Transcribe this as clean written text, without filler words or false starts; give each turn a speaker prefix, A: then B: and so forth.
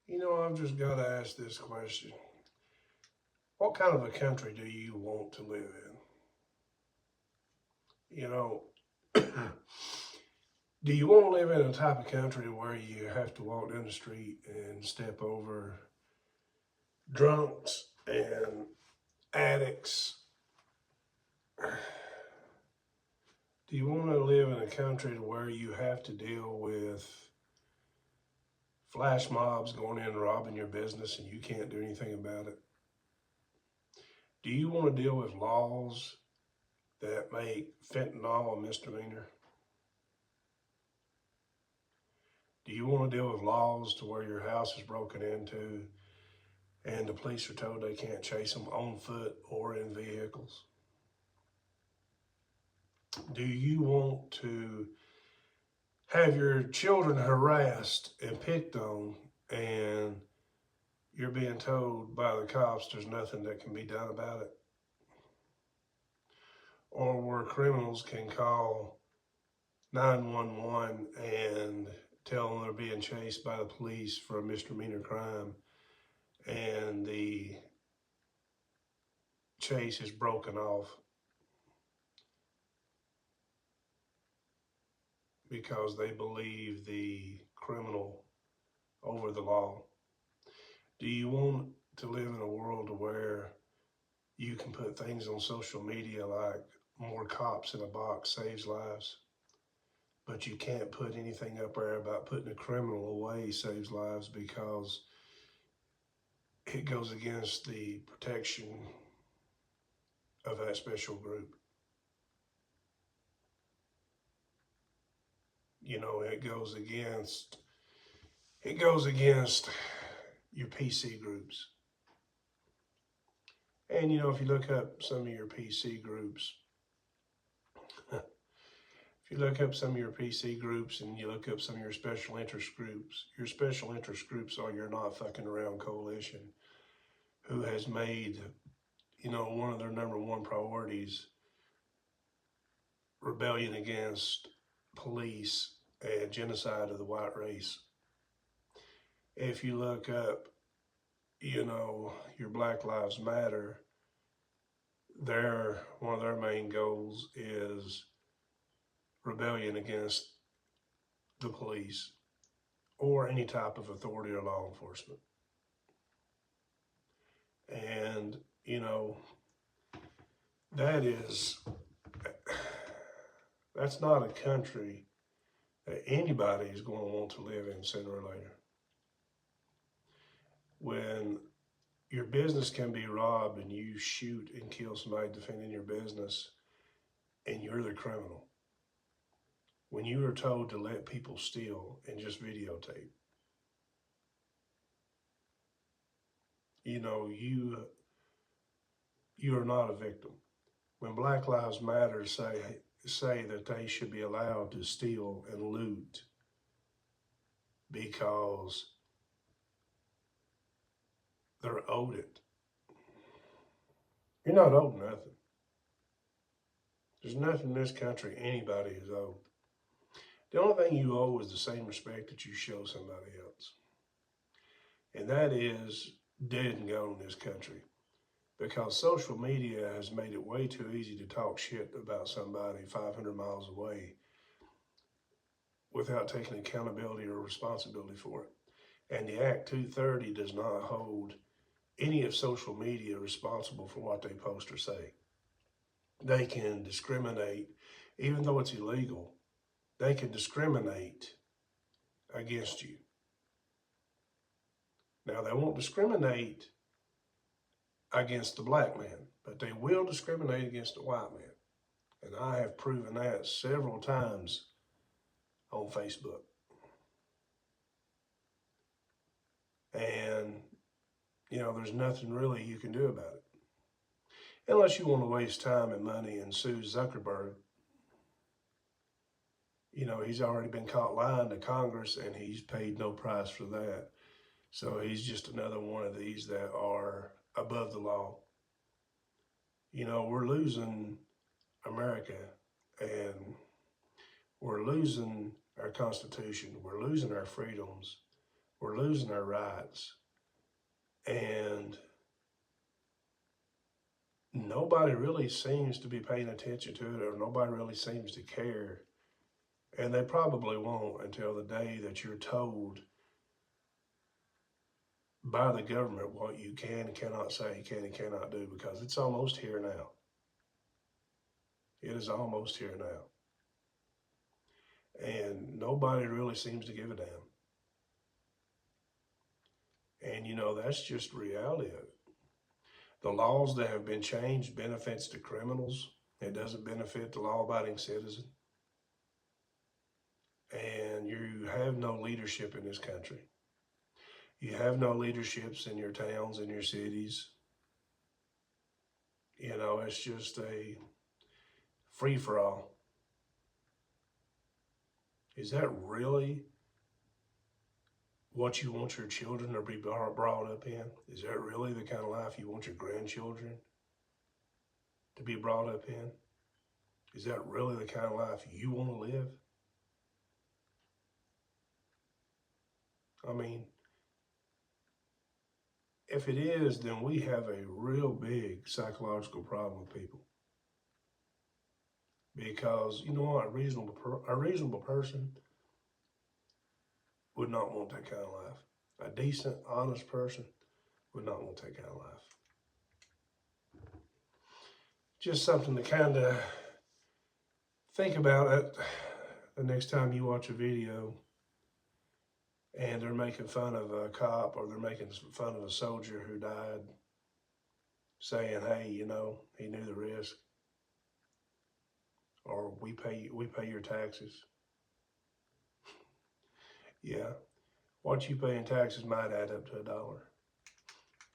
A: I've just got to ask this question. What kind of a country do you want to live in? Do you want to live in a type of country where you have to walk down the street and step over drunks and addicts? Do you want to live in a country where you have to deal with flash mobs going in and robbing your business and you can't do anything about it? Do you want to deal with laws that make fentanyl a misdemeanor? Do you want to deal with laws to where your house is broken into and the police are told they can't chase them on foot or in vehicles? Do you want to have your children harassed and picked on and you're being told by the cops there's nothing that can be done about it? Or where criminals can call 911 and tell them they're being chased by the police for a misdemeanor crime and the chase is broken off because they believe the criminal over the law? Do you want to live in a world where you can put things on social media like more cops in a box saves lives, but you can't put anything up there about putting a criminal away saves lives because it goes against the protection of that special group? It goes against your PC groups. And if you look up some of your PC groups, if you look up some of your PC groups and you look up some of your special interest groups are your Not Fucking Around Coalition, who has made, one of their number one priorities rebellion against police and genocide of the white race. If you look up, your Black Lives Matter, one of their main goals is rebellion against the police or any type of authority or law enforcement. And, that's not a country that anybody is going to want to live in sooner or later. When your business can be robbed and you shoot and kill somebody defending your business and you're the criminal. When you are told to let people steal and just videotape. You are not a victim. When Black Lives Matter say that they should be allowed to steal and loot because they're owed it. You're not owed nothing. There's nothing in this country anybody is owed. The only thing you owe is the same respect that you show somebody else. And that is dead and gone in this country. Because social media has made it way too easy to talk shit about somebody 500 miles away without taking accountability or responsibility for it. And the Act 230 does not hold any of social media responsible for what they post or say. They can discriminate, even though it's illegal, they can discriminate against you. Now, they won't discriminate against the black man, but they will discriminate against the white man. And I have proven that several times on Facebook. And, there's nothing really you can do about it. Unless you want to waste time and money and sue Zuckerberg. He's already been caught lying to Congress and he's paid no price for that. So he's just another one of these that are above the law. We're losing America and we're losing our Constitution. We're losing our freedoms We're losing our rights. And nobody really seems to be paying attention to it, or nobody really seems to care. And they probably won't until the day that you're told by the government what you can and cannot say, can and cannot do, because it's almost here now. It is almost here now. And nobody really seems to give a damn. And you know, that's just reality of it. The laws that have been changed benefits the criminals. It doesn't benefit the law-abiding citizen. And you have no leadership in this country. You have no leaderships in your towns, in your cities. You know, it's just a free-for-all. Is that really what you want your children to be brought up in? Is that really the kind of life you want your grandchildren to be brought up in? Is that really the kind of life you want to live? I mean, if it is, then we have a real big psychological problem with people. Because, you know what, a reasonable person would not want that kind of life. A decent, honest person would not want that kind of life. Just something to kind of think about it the next time you watch a video and they're making fun of a cop, or they're making fun of a soldier who died, saying, hey, you know, he knew the risk. Or we pay your taxes. Yeah, what you pay in taxes might add up to $1.